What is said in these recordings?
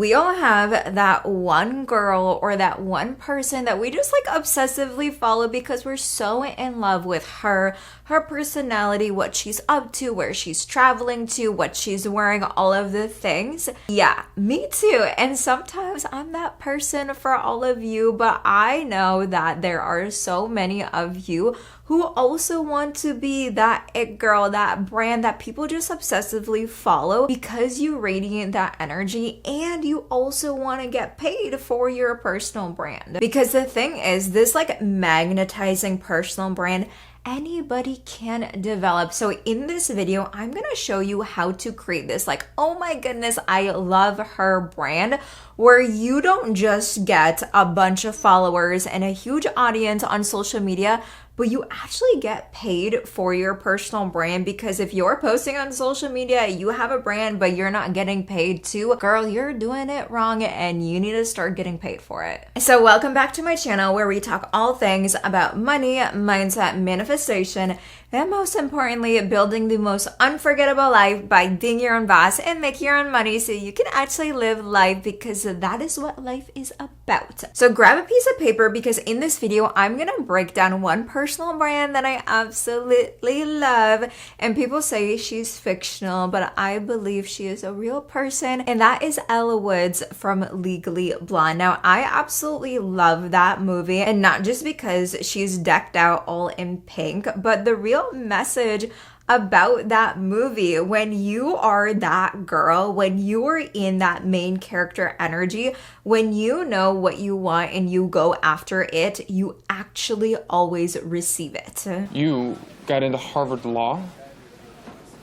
We all have that one girl or that one person that we just like obsessively follow because we're so in love with her personality, what she's up to, where she's traveling to, what she's wearing, all of the things. Yeah, me too. And sometimes I'm that person for all of you, but I know that there are so many of you who also want to be that it girl, that brand that people just obsessively follow because you radiate that energy, and you also want to get paid for your personal brand. Because the thing is, this like magnetizing personal brand, anybody can develop. So in this video, I'm gonna show you how to create this like, oh my goodness, I love her brand, where you don't just get a bunch of followers and a huge audience on social media, but you actually get paid for your personal brand. Because if you're posting on social media, you have a brand, but you're not getting paid too, girl, you're doing it wrong and you need to start getting paid for it. So welcome back to my channel, where we talk all things about money, mindset, manifestation, and most importantly, building the most unforgettable life by being your own boss and making your own money so you can actually live life, because that is what life is about. So grab a piece of paper, because in this video, I'm gonna break down one personal brand that I absolutely love. And people say she's fictional, but I believe she is a real person, and that is Elle Woods from Legally Blonde. Now, I absolutely love that movie, and not just because she's decked out all in pink, but the real message about that movie. When you are that girl, when you are in that main character energy, when you know what you want and you go after it, you actually always receive it. You got into Harvard Law?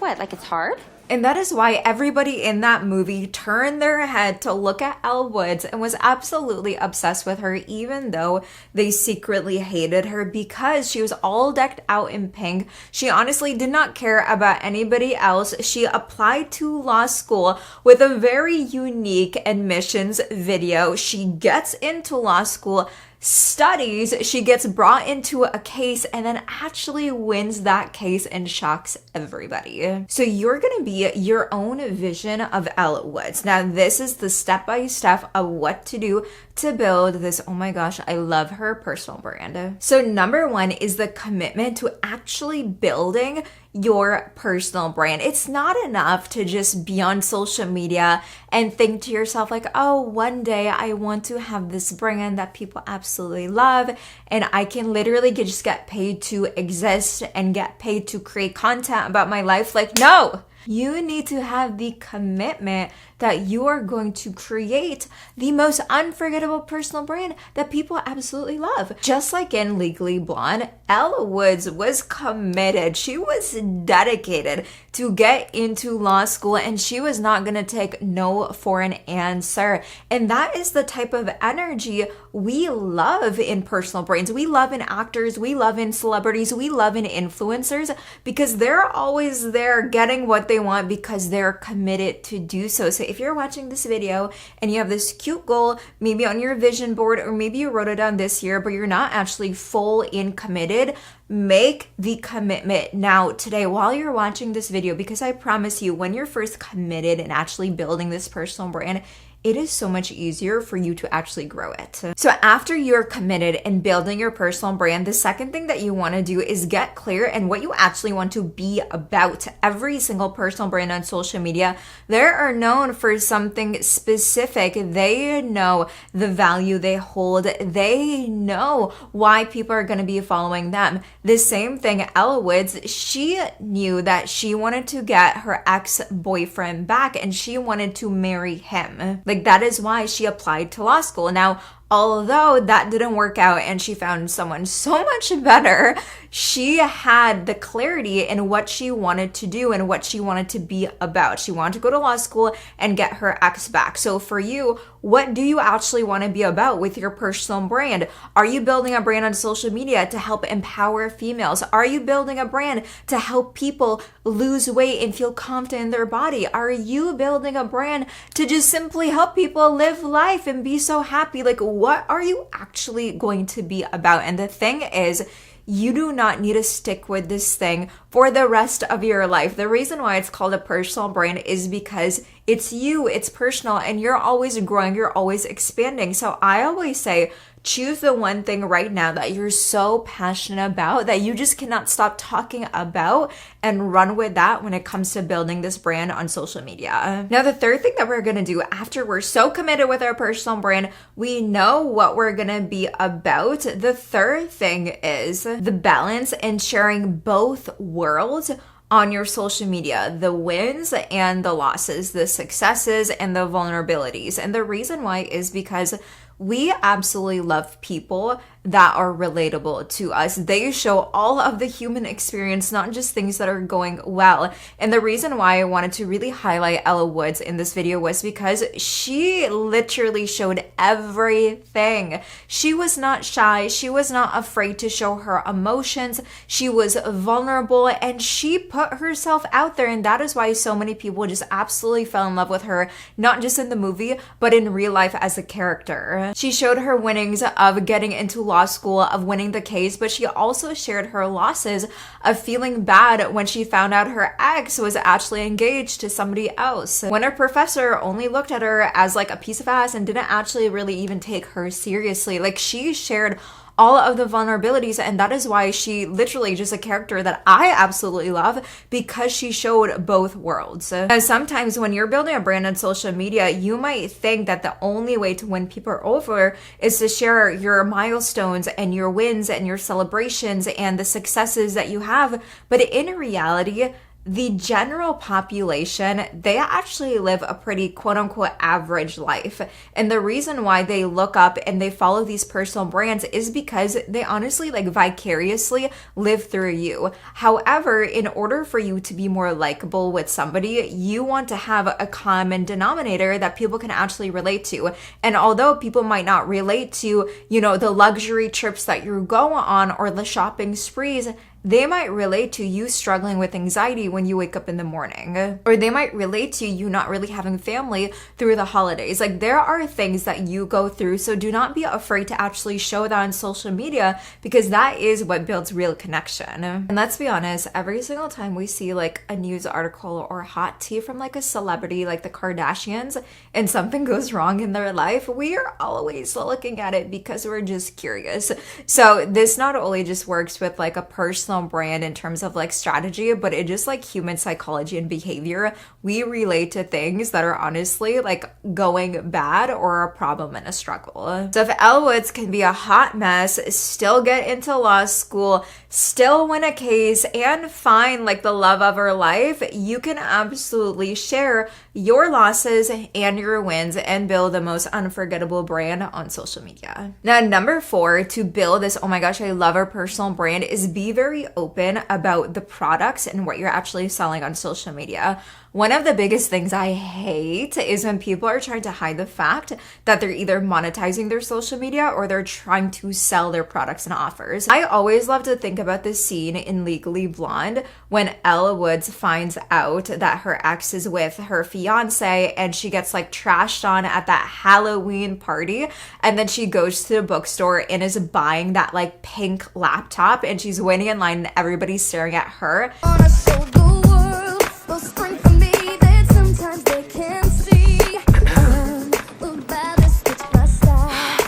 What, like it's hard? And that is why everybody in that movie turned their head to look at Elle Woods and was absolutely obsessed with her, even though they secretly hated her because she was all decked out in pink. She honestly did not care about anybody else. She applied to law school with a very unique admissions video. She gets into law school, studies, she gets brought into a case, and then actually wins that case and shocks everybody. So you're gonna be your own vision of Elle Woods. Now, this is the step-by-step of what to do to build this, oh my gosh, I love her personal brand. So number one is the commitment to actually building your personal brand. It's not enough to just be on social media and think to yourself like, oh, one day I want to have this brand that people absolutely love, and I can literally just get paid to exist and get paid to create content about my life. Like, no! You need to have the commitment that you are going to create the most unforgettable personal brand that people absolutely love. Just like in Legally Blonde, Elle Woods was committed. She was dedicated to get into law school, and she was not going to take no for an answer. And that is the type of energy we love in personal brands. We love in actors, we love in celebrities, we love in influencers, because they're always there getting what they want because they're committed to do so. So if you're watching this video and you have this cute goal, maybe on your vision board, or maybe you wrote it down this year, but you're not actually full in committed, make the commitment now today while you're watching this video, because I promise you, when you're first committed and actually building this personal brand, it is so much easier for you to actually grow it. So after you're committed and building your personal brand, the second thing that you want to do is get clear in what you actually want to be about. Every single personal brand on social media, they are known for something specific. They know the value they hold. They know why people are going to be following them. The same thing, Elle Woods, she knew that she wanted to get her ex-boyfriend back and she wanted to marry him. Like, that is why she applied to law school. Now, although that didn't work out and she found someone so much better, she had the clarity in what she wanted to do and what she wanted to be about. She wanted to go to law school and get her ex back. So for you, what do you actually want to be about with your personal brand? Are you building a brand on social media to help empower females? Are you building a brand to help people lose weight and feel confident in their body? Are you building a brand to just simply help people live life and be so happy? Like, what are you actually going to be about? And the thing is, you do not need to stick with this thing for the rest of your life. The reason why it's called a personal brand is because It's you, it's personal, and you're always growing, you're always expanding. So I always say, choose the one thing right now that you're so passionate about that you just cannot stop talking about, and run with that when it comes to building this brand on social media. Now, the third thing that we're gonna do after we're so committed with our personal brand, we know what we're gonna be about. The third thing is the balance and sharing both worlds on your social media, the wins and the losses, the successes and the vulnerabilities. And the reason why is because we absolutely love people that are relatable to us. They show all of the human experience, not just things that are going well. And the reason why I wanted to really highlight Elle Woods in this video was because she literally showed everything. She was not shy. She was not afraid to show her emotions. She was vulnerable and she put herself out there. And that is why so many people just absolutely fell in love with her, not just in the movie, but in real life as a character. She showed her winnings of getting into law school, of winning the case, but she also shared her losses of feeling bad when she found out her ex was actually engaged to somebody else. When her professor only looked at her as like a piece of ass and didn't actually really even take her seriously. Like, she shared all of the vulnerabilities, and that is why she literally just a character that I absolutely love, because she showed both worlds. As sometimes when you're building a brand on social media, you might think that the only way to win people over is to share your milestones and your wins and your celebrations and the successes that you have, but in reality, the general population, they actually live a pretty quote-unquote average life. And the reason why they look up and they follow these personal brands is because they honestly like vicariously live through you. However, in order for you to be more likable with somebody, you want to have a common denominator that people can actually relate to. And although people might not relate to, the luxury trips that you go on or the shopping sprees, they might relate to you struggling with anxiety when you wake up in the morning. Or they might relate to you not really having family through the holidays. Like, there are things that you go through, so do not be afraid to actually show that on social media, because that is what builds real connection. And let's be honest, every single time we see like a news article or hot tea from like a celebrity like the Kardashians and something goes wrong in their life, we are always looking at it because we're just curious. So this not only just works with like a personal brand in terms of like strategy, but it just like human psychology and behavior. We relate to things that are honestly like going bad or a problem and a struggle. So if Elle Woods can be a hot mess, still get into law school, still win a case, and find like the love of her life, you can absolutely share your losses and your wins and build the most unforgettable brand on social media. Now, number 4, to build this, oh my gosh, I love our personal brand, is be very open about the products and what you're actually selling on social media. One of the biggest things I hate is when people are trying to hide the fact that they're either monetizing their social media or they're trying to sell their products and offers. I always love to think about this scene in Legally Blonde when Elle Woods finds out that her ex is with her fiance and she gets like trashed on at that Halloween party, and then she goes to the bookstore and is buying that like pink laptop and she's waiting in line and everybody's staring at her.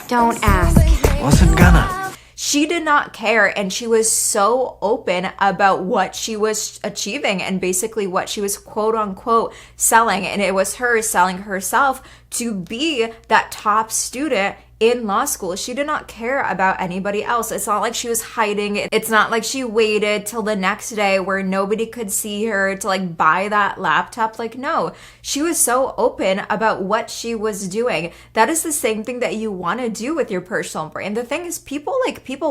Don't ask. Wasn't gonna. She did not care, and she was so open about what she was achieving and basically what she was quote unquote selling. And it was her selling herself to be that top student in law school. She did not care about anybody else. It's not like she was hiding it. It's not like she waited till the next day where nobody could see her to like buy that laptop. Like, no, she was so open about what she was doing. That is the same thing that you want to do with your personal brand. The thing is, people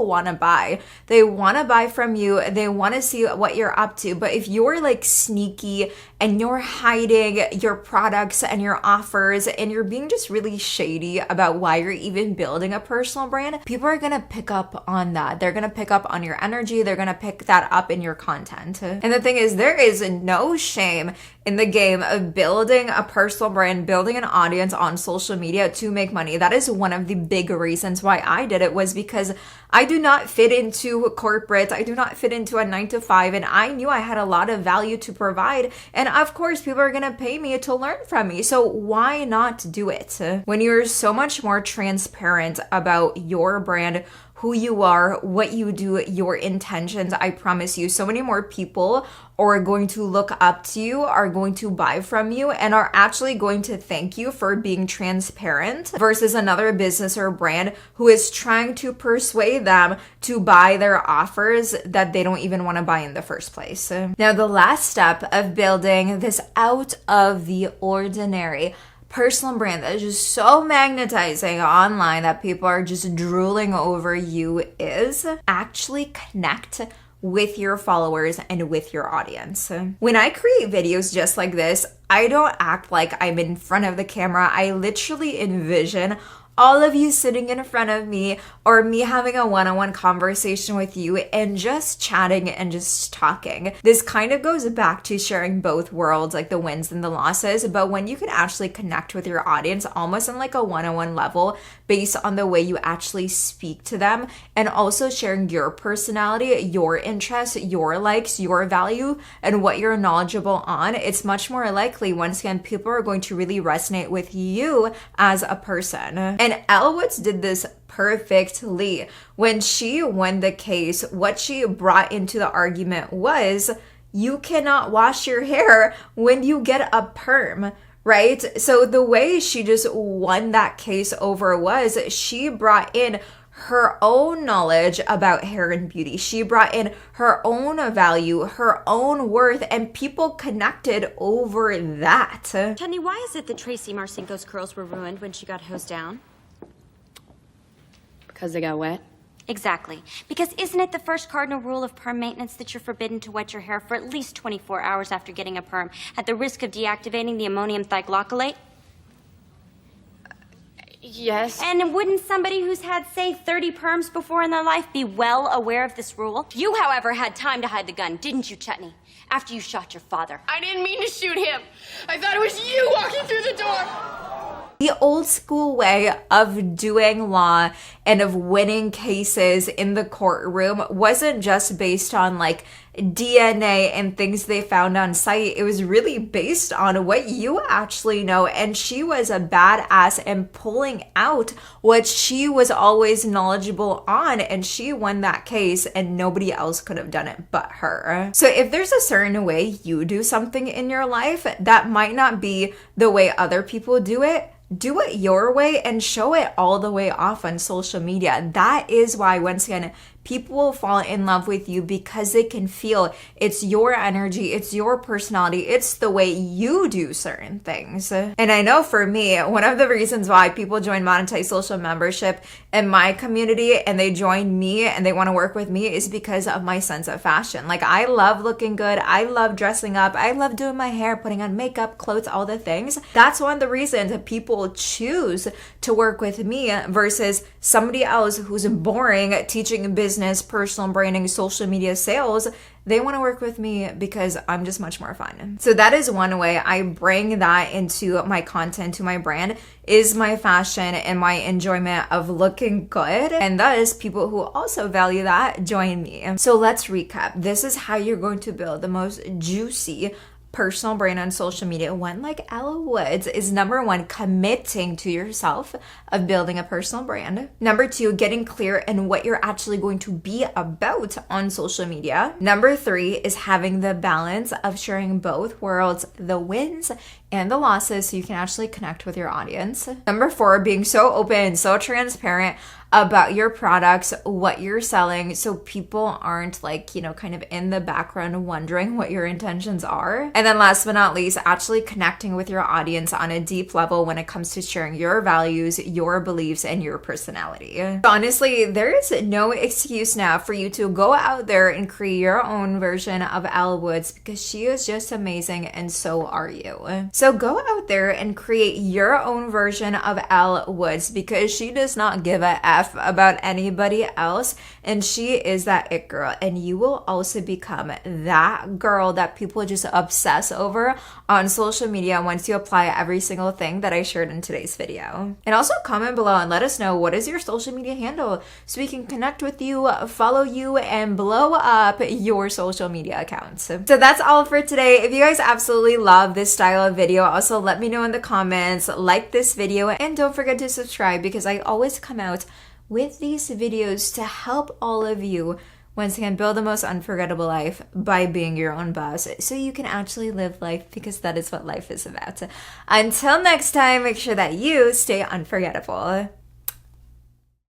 want to buy. They want to buy from you. They want to see what you're up to. But if you're like sneaky and you're hiding your products and your offers and you're being just really shady about why you're even even building a personal brand, people are gonna pick up on that. They're gonna pick up on your energy. They're gonna pick that up in your content. And the thing is, there is no shame in the game of building a personal brand, building an audience on social media to make money. That is one of the big reasons why I did it, was because I do not fit into corporate. I do not fit into a 9-to-5, and I knew I had a lot of value to provide. And of course, people are gonna pay me to learn from me. So why not do it? When you're so much more transparent about your brand, who you are, what you do, your intentions, I promise you, so many more people are going to look up to you, are going to buy from you, and are actually going to thank you for being transparent versus another business or brand who is trying to persuade them to buy their offers that they don't even want to buy in the first place. Now, the last step of building this out of the ordinary personal brand that is just so magnetizing online that people are just drooling over you is actually connect with your followers and with your audience. When I create videos just like this, I don't act like I'm in front of the camera. I literally envision all of you sitting in front of me, or me having a one-on-one conversation with you and just chatting and just talking. This kind of goes back to sharing both worlds, like the wins and the losses, but when you can actually connect with your audience almost on like a one-on-one level based on the way you actually speak to them, and also sharing your personality, your interests, your likes, your value, and what you're knowledgeable on, it's much more likely, once again, people are going to really resonate with you as a person. And Elle Woods did this perfectly. When she won the case, what she brought into the argument was, you cannot wash your hair when you get a perm, right? So the way she just won that case over was she brought in her own knowledge about hair and beauty. She brought in her own value, her own worth, and people connected over that. Tony, why is it that Tracy Marcinko's curls were ruined when she got hosed down? Because they got wet? Exactly. Because isn't it the first cardinal rule of perm maintenance that you're forbidden to wet your hair for at least 24 hours after getting a perm, at the risk of deactivating the ammonium thioglycolate? Yes. And wouldn't somebody who's had, say, 30 perms before in their life be well aware of this rule? You, however, had time to hide the gun, didn't you, Chutney? After you shot your father. I didn't mean to shoot him. I thought it was you walking through the door. The old school way of doing law and of winning cases in the courtroom wasn't just based on like DNA and things they found on site. It was really based on what you actually know. And she was a badass in pulling out what she was always knowledgeable on. And she won that case, and nobody else could have done it but her. So if there's a certain way you do something in your life that might not be the way other people do it your way and show it all the way off on social media. That is why, once again, people will fall in love with you, because they can feel it's your energy, it's your personality, it's the way you do certain things. And I know for me, one of the reasons why people join Monetize Social membership in my community and they join me and they want to work with me is because of my sense of fashion. Like, I love looking good, I love dressing up, I love doing my hair, putting on makeup, clothes, all the things. That's one of the reasons that people choose to work with me versus somebody else who's boring teaching business, personal branding, social media sales. They want to work with me because I'm just much more fun. So that is one way I bring that into my content, to my brand, is my fashion and my enjoyment of looking good. And thus, people who also value that join me. So let's recap. This is how you're going to build the most juicy personal brand on social media. One, like Elle Woods, is number one, committing to yourself of building a personal brand. Number two, getting clear in what you're actually going to be about on social media. Number three is having the balance of sharing both worlds, the wins and the losses, so you can actually connect with your audience. Number four, being so open, so transparent about your products, what you're selling, so people aren't like, kind of in the background wondering what your intentions are. And then last but not least, actually connecting with your audience on a deep level when it comes to sharing your values, your beliefs, and your personality. Honestly, there is no excuse now for you to go out there and create your own version of Elle Woods, because she is just amazing and so are you. So go out there and create your own version of Elle Woods, because she does not give a F about anybody else, and she is that it girl, and you will also become that girl that people just obsess over on social media once you apply every single thing that I shared in today's video. And also comment below and let us know, what is your social media handle so we can connect with you, follow you, and blow up your social media accounts. So that's all for today. If you guys absolutely love this style of video, also let me know in the comments, like this video, and don't forget to subscribe, because I always come out with these videos to help all of you once again build the most unforgettable life by being your own boss, so you can actually live life, because that is what life is about. Until next time, make sure that you stay unforgettable.